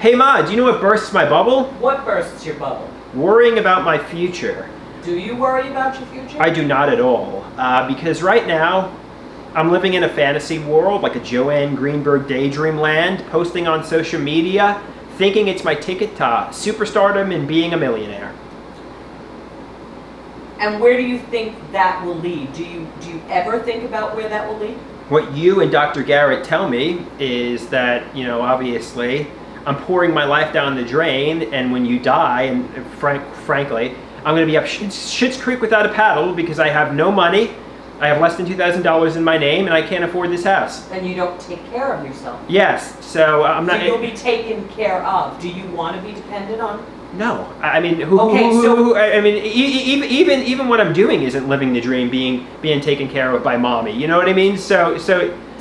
Hey Ma, do you know what bursts my bubble? What bursts your bubble? Worrying about my future. Do you worry about your future? I do not at all. Because right now, I'm living in a fantasy world, like a Joanne Greenberg daydream land, posting on social media, thinking it's my ticket to superstardom and being a millionaire. And where do you think that will lead? Do you ever think about where that will lead? What you and Dr. Garrett tell me is that, obviously, I'm pouring my life down the drain, and when you die, and frankly, I'm going to be up Schitt's Creek without a paddle because I have no money, I have less than $2,000 in my name, and I can't afford this house. And you don't take care of yourself. Yes, so I'm not... So you'll be taken care of. Do you want to be dependent on? No, I mean, even what I'm doing isn't living the dream, being taken care of by mommy. You know what I mean? So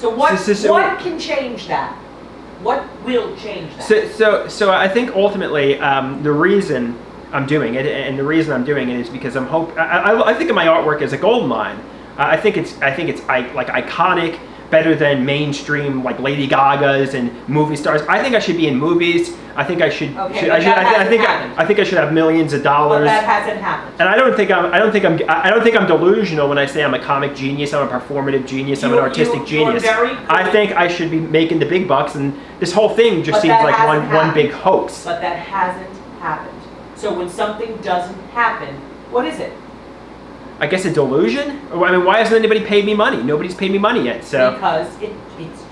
what can change that? What will change that? So I think ultimately the reason I'm doing it, and the reason I'm doing it is because I think of my artwork as a gold mine. I think it's like iconic, better than mainstream like Lady Gaga's and movie stars. I think I should be in movies. I think I should. Okay, I think I should have millions of dollars. But that hasn't happened. And I don't think I'm delusional when I say I'm a comic genius. I'm a performative genius. I'm an artistic genius. I think I should be making the big bucks, and this whole thing just seems like one big hoax. But that hasn't happened. So when something doesn't happen, what is it? I guess a delusion? I mean, why hasn't anybody paid me money? Nobody's paid me money yet, so... Because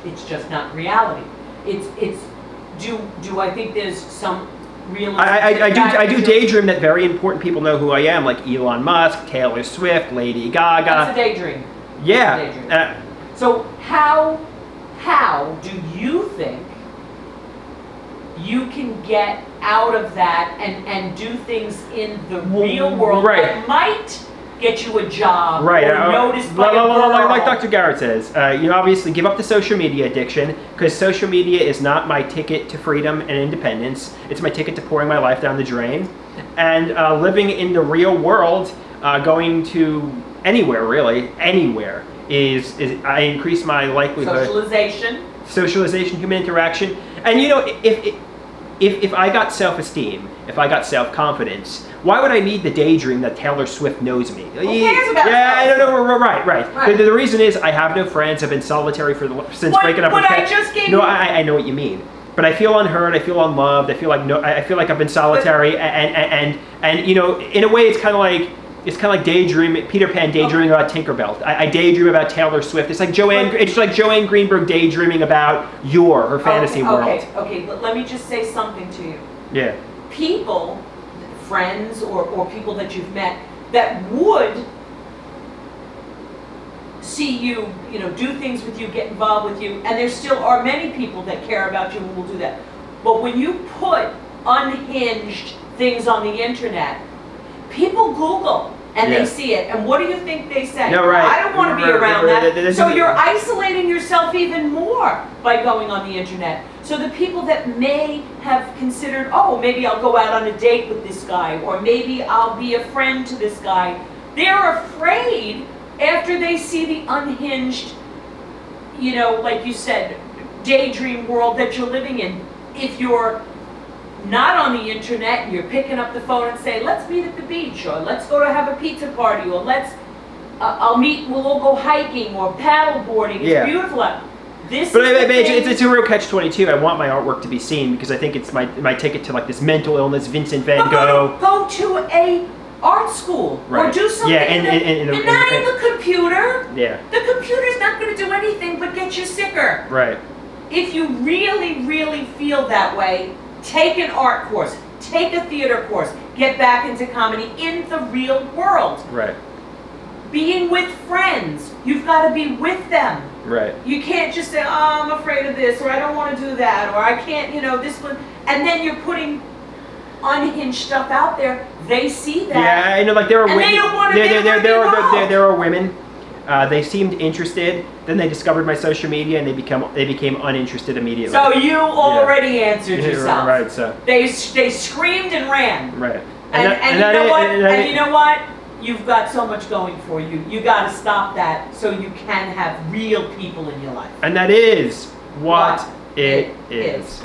it's just not reality. Do I think there's some realistic... I do daydream that very important people know who I am, like Elon Musk, Taylor Swift, Lady Gaga. That's a daydream. Yeah. That's a daydream. So how do you think you can get out of that and do things in the real world that might get you a job, right? Or noticed by a girl. Like Dr. Garrett says, obviously give up the social media addiction, because social media is not my ticket to freedom and independence. It's my ticket to pouring my life down the drain. And living in the real world, going to anywhere, is I increase my likelihood. Socialization, human interaction. And if I got self-esteem, if I got self-confidence, why would I need the daydream that Taylor Swift knows me? Who cares about Taylor Swift? Right. The reason is I have no friends. I've been solitary since breaking up with Kat. I know what you mean. But I feel unheard. I feel unloved. I feel like I've been solitary. And in a way, it's kind of like daydreaming. Peter Pan daydreaming about Tinkerbell. I daydream about Taylor Swift. It's like Joanne Greenberg daydreaming about her fantasy world. Okay. Let me just say something to you. Yeah. People, friends or people that you've met that would see you, do things with you, get involved with you, and there still are many people that care about you and will do that. But when you put unhinged things on the internet, people Google and they see it, and what do you think they say? No, right. I don't want to be around that. So you're isolating yourself even more by going on the internet. So the people that may have considered, maybe I'll go out on a date with this guy, or maybe I'll be a friend to this guy, they're afraid after they see the unhinged, like you said, daydream world that you're living in. If you're not on the internet and you're picking up the phone and say, let's meet at the beach, or let's go to have a pizza party, or we'll all go hiking or paddle boarding. It's beautiful out. It's a real catch-22. I want my artwork to be seen because I think it's my ticket to like this mental illness, Vincent Van Gogh. Go to a art school or do something. Yeah, and not in the computer. Yeah. The computer's not going to do anything but get you sicker. Right. If you really, really feel that way, take an art course, take a theater course, get back into comedy in the real world. Right. Being with friends, you've got to be with them. Right. You can't just say, I'm afraid of this, or I don't want to do that, or I can't, this one. And then you're putting unhinged stuff out there. They see that. Yeah, I know. Like there are women. They don't want to. There are women. They seemed interested. Then they discovered my social media, and they became uninterested immediately. So you already answered yourself. Right. So they screamed and ran. Right. And you know what? You've got so much going for you. You got to stop that so you can have real people in your life. And that is what it is.